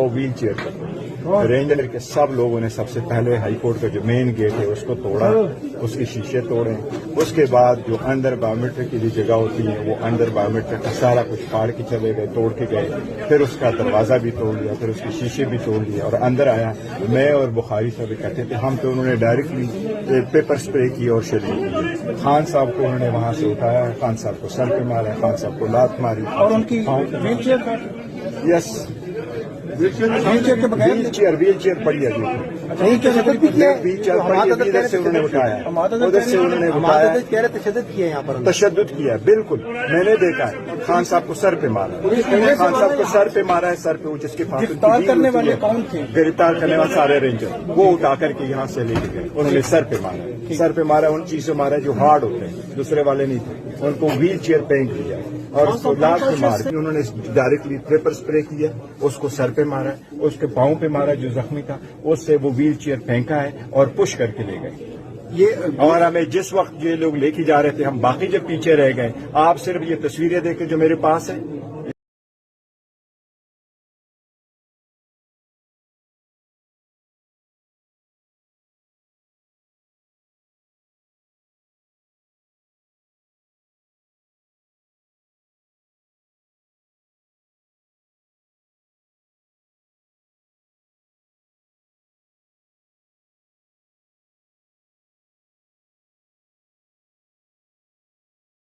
Wheel chair पर ranger के सब लोगों ने सबसे पहले हाई कोर्ट का जो मेन गेट है उसको तोड़ा, उसके शीशे तोड़े। उसके बाद जो अंदर बायोमेट्रिक की जो जगह होती है वो अंदर बायोमेट्रिक का सारा कुछ फाड़ के चले गए, तोड़ के गए। फिर उसका दरवाजा भी तोड़ लिया, फिर उसके शीशे भी तोड़ लिए और अंदर आया। मैं और बुखारी साहब इकट्ठे थे, हम पे उन्होंने डायरेक्टली पेपर स्प्रे की और शरीक की। खान साहब को उन्होंने वहां से उठाया, खान साहब को सर पे मारा, खान साहब को लात मारी और उनकी व्हील चेयर पड़ी है। व्हील चेयर पड़ी, इधर से उन्होंने उठाया, उधर से उन्होंने उठाया, तशद्दुद किया। बिल्कुल मैंने देखा है, खान साहब को सर पे मारा, खान साहब को सर पे मारा है, सर पे जिसके पास गिरफ्तार करने वाले कौन थे? गिरफ्तार करने वाले सारे रेंजर, वो उठा करके यहाँ से लेके गए। उन्होंने सर पे मारा, सर पे मारा, उन चीजों मारा जो हार्ड होते हैं, दूसरे वाले नहीं थे। उनको व्हील चेयर फेंक दिया और उसको लात पे मार के उन्होंने डायरेक्टली पेपर स्प्रे किया, उसको सर पे मारा, उसके पाँव पे मारा जो जख्मी था, उससे वो व्हील चेयर फेंका है और पुश करके ले गए। ये और हमें जिस वक्त ये लोग लेके जा रहे थे, हम बाकी जब पीछे रह गए, आप सिर्फ ये तस्वीरें देखें जो मेरे पास है,